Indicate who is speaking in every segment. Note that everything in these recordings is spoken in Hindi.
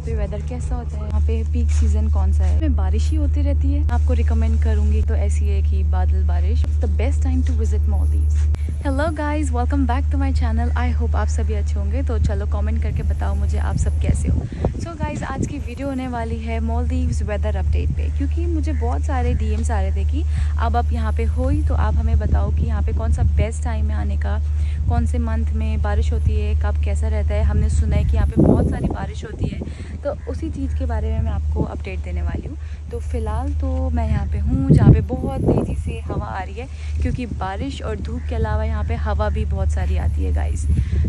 Speaker 1: पे वेदर कैसा होता है, यहाँ पे पीक सीजन कौन सा है। बारिश ही होती रहती है, आपको रिकमेंड करूंगी तो ऐसी है कि बादल बारिश, it's the best time to visit Maldives. Hello guys, welcome back to my channel. I hope आप सभी अच्छे होंगे। तो चलो कमेंट करके बताओ मुझे आप सब कैसे हो। सो गाइस, आज की वीडियो होने वाली है मालदीव्स वेदर अपडेट पे, क्योंकि मुझे बहुत सारे डीएम्स आ रहे थे कि अब आप यहाँ पे हो ही तो आप हमें बताओ कि यहाँ पे कौन सा बेस्ट टाइम है आने का, कौन से मंथ में बारिश होती है, कब कैसा रहता है। हमने सुना है कि यहाँ पे बहुत सारी बारिश होती है, तो उसी चीज़ के बारे में मैं आपको अपडेट देने वाली हूँ। तो फ़िलहाल तो मैं यहाँ पे हूँ जहाँ पे बहुत तेज़ी से हवा आ रही है, क्योंकि बारिश और धूप के अलावा यहाँ पे हवा भी बहुत सारी आती है गाइस।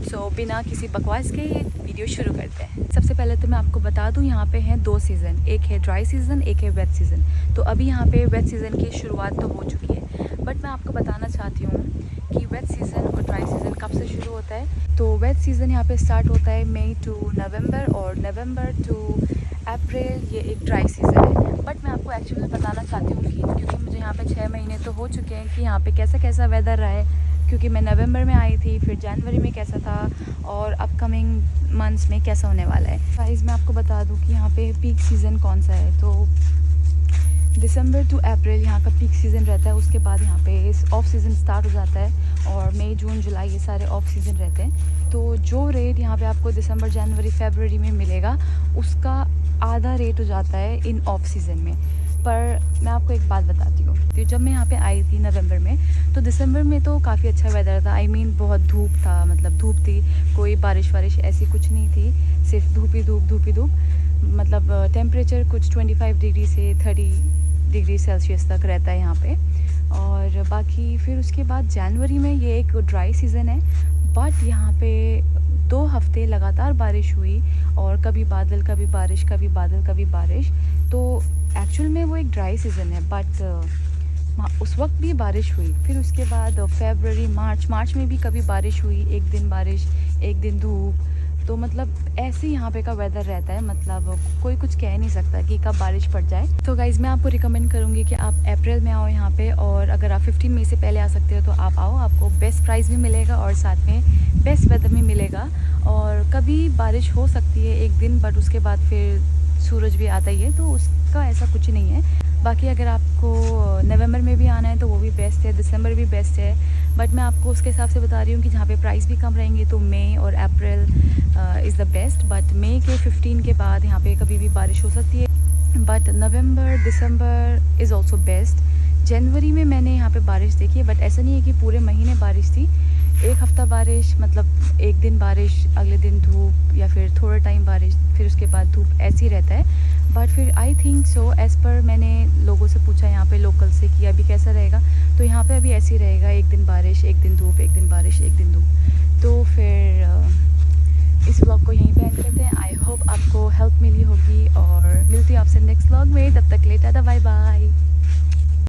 Speaker 1: सो बिना किसी बकवास के ये वीडियो शुरू करते हैं। सबसे पहले तो मैं आपको बता दूँ, यहाँ पे हैं 2 सीज़न, एक है ड्राई सीज़न, एक है वेट सीज़न। तो अभी यहाँ पे वेट सीज़न की शुरुआत तो हो चुकी है, बट मैं आपको बताना चाहती हूँ कि वेट सीज़न और ड्राई सीज़न कब से शुरू होता है। तो वेट सीज़न यहाँ पे स्टार्ट होता है मई टू नवंबर, और नवंबर टू अप्रैल ये एक ड्राई सीज़न है। बट मैं आपको एक्चुअली बताना चाहती हूँ कि क्योंकि मुझे यहाँ पे 6 महीने तो हो चुके हैं कि यहाँ पे कैसा कैसा वेदर रहा है, क्योंकि मैं नवंबर में आई थी, फिर जनवरी में कैसा था और अपकमिंग मंथ्स में कैसा होने वाला है। गाइस, मैं आपको बता दूँ कि यहाँ पे पीक सीज़न कौन सा है। तो दिसंबर टू अप्रैल यहाँ का पीक सीज़न रहता है। उसके बाद यहाँ पे ऑफ सीज़न स्टार्ट हो जाता है, और मई जून जुलाई ये सारे ऑफ सीज़न रहते हैं। तो जो रेट यहाँ पे आपको दिसंबर जनवरी फरवरी में मिलेगा, उसका आधा रेट हो जाता है इन ऑफ सीज़न में। पर मैं आपको एक बात बताती हूँ, तो जब मैं यहाँ पे आई थी नवंबर में, तो दिसंबर में तो काफ़ी अच्छा वेदर था। बहुत धूप था, मतलब धूप थी, कोई बारिश वारिश ऐसी कुछ नहीं थी, सिर्फ धूप ही धूप। मतलब टेम्परेचर कुछ 25 डिग्री से 30 डिग्री सेल्सियस तक रहता है यहाँ पे। और बाकी फिर उसके बाद जनवरी में ये एक ड्राई सीज़न है, बट यहाँ पे 2 हफ्ते लगातार बारिश हुई, और कभी बादल कभी बारिश, कभी बादल कभी बारिश। तो एक्चुअल में वो एक ड्राई सीज़न है, बट उस वक्त भी बारिश हुई। फिर उसके बाद फरवरी मार्च में भी कभी बारिश हुई, एक दिन बारिश एक दिन धूप। तो मतलब ऐसे ही यहाँ पे का वेदर रहता है, मतलब कोई कुछ कह नहीं सकता कि कब बारिश पड़ जाए। तो गाइज़, मैं आपको रिकमेंड करूँगी कि आप अप्रैल में आओ यहाँ पे, और अगर आप 15 मई से पहले आ सकते हो तो आप आओ, आपको बेस्ट प्राइस भी मिलेगा और साथ में बेस्ट वेदर भी मिलेगा। और कभी बारिश हो सकती है एक दिन, बट उसके बाद फिर सूरज भी आता ही है, तो उसका ऐसा कुछ नहीं है। बाकी अगर आपको नवंबर में भी आना है तो वो भी बेस्ट है, दिसंबर भी बेस्ट है, बट मैं आपको उसके हिसाब से बता रही हूँ कि जहाँ पे प्राइस भी कम रहेंगे, तो मई और April is the best. But मई के 15 के बाद यहाँ पे कभी भी बारिश हो सकती है, but November December is also best. जनवरी में मैंने यहाँ पे बारिश देखी है, बट ऐसा नहीं है कि पूरे महीने बारिश थी। एक हफ़्ता बारिश, मतलब एक दिन बारिश, अगले दिन धूप, या फिर थोड़ा टाइम बारिश, फिर उसके बाद धूप, ऐसे ही रहता है। बट फिर I think so, as per मैंने लोगों से पूछा यहाँ पे लोकल से कि अभी कैसा रहेगा, तो यहाँ पे अभी ऐसे ही रहेगा, एक दिन बारिश एक दिन धूप, एक दिन बारिश एक दिन धूप। तो फिर इस व्लॉग को यहीं पे एंड करते हैं। आई होप आपको हेल्प मिली होगी, और मिलती हूँ आपसे नेक्स्ट व्लॉग में। तब तक के लिए टाटा बाय बाय।